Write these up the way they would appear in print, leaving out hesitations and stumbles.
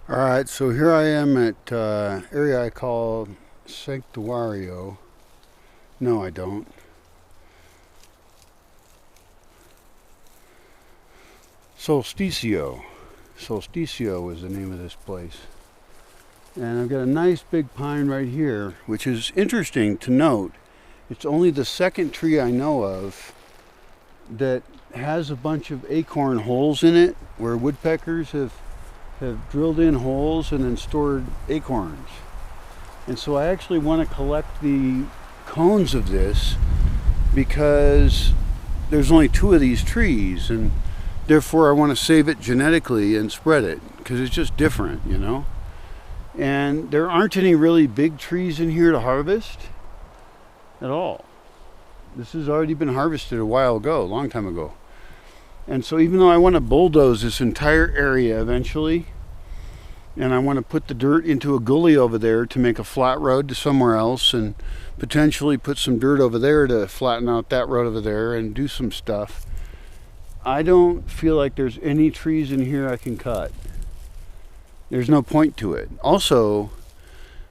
Alright, so here I am at area I call Sanctuario. No, I don't. Solsticio. Solsticio is the name of this place. And I've got a nice big pine right here, which is interesting to note. It's only the second tree I know of that has a bunch of acorn holes in it where woodpeckers have drilled in holes and then stored acorns. And so I actually want to collect the cones of this because there's only two of these trees, and therefore I want to save it genetically and spread it because it's just different, you know. And there aren't any really big trees in here to harvest at all. This has already been harvested a while ago, a long time ago. And so even though I want to bulldoze this entire area eventually, and I want to put the dirt into a gulie over there to make a flat road to somewhere else, and potentially put some dirt over there to flatten out that road over there and do some stuff, I don't feel like there's any trees in here I can cut. There's no point to it. Also,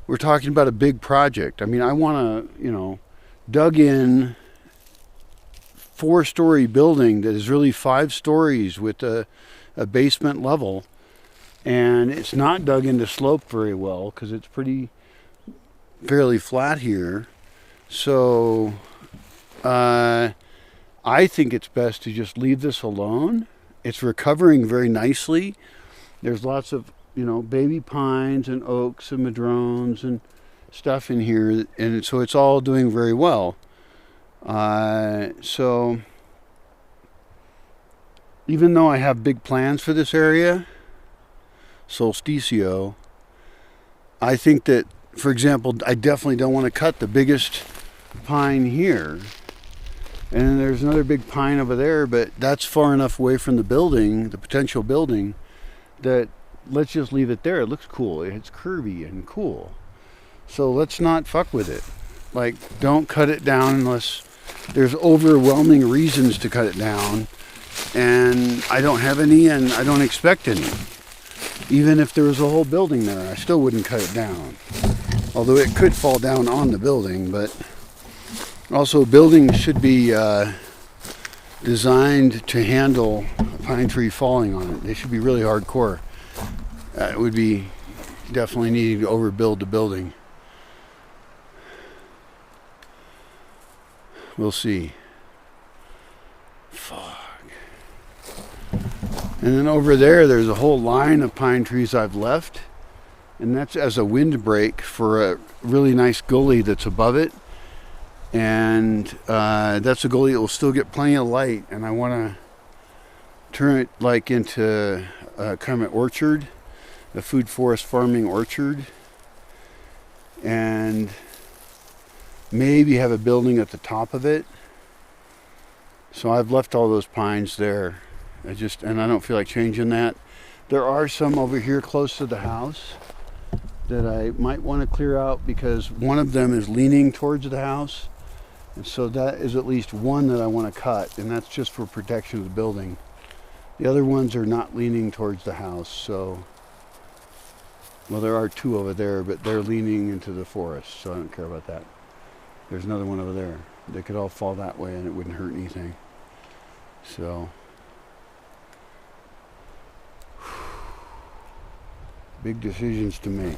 we're talking about a big project. I mean, I want to, dug in 4-story building that is really 5 stories with a basement level, and it's not dug into slope very well because it's fairly flat here. So I think it's best to just leave this alone. It's recovering very nicely. There's lots of baby pines and oaks and madrones and stuff in here, and so it's all doing very well. So even though I have big plans for this area, Solsticio, I think that, for example, I definitely don't want to cut the biggest pine here. And then there's another big pine over there, but that's far enough away from the building, the potential building, that let's just leave it there. It looks cool. It's curvy and cool. So let's not fuck with it. Like, don't cut it down unless there's overwhelming reasons to cut it down. And I don't have any, and I don't expect any. Even if there was a whole building there, I still wouldn't cut it down. Although it could fall down on the building, but also buildings should be designed to handle a pine tree falling on it. They should be really hardcore. It would be definitely needing to overbuild the building. We'll see. Fuck. And then over there's a whole line of pine trees I've left, and that's as a windbreak for a really nice gulie that's above it. And that's a gulie that will still get plenty of light, and I want to turn it like into kind of an orchard, a food forest farming orchard, and maybe have a building at the top of it. So I've left all those pines there. And I don't feel like changing that. There are some over here close to the house that I might want to clear out because one of them is leaning towards the house. And so that is at least one that I want to cut, and that's just for protection of the building. The other ones are not leaning towards the house, so, well, there are 2 over there, but they're leaning into the forest, so I don't care about that. There's another one over there. They could all fall that way and it wouldn't hurt anything. So, big decisions to make.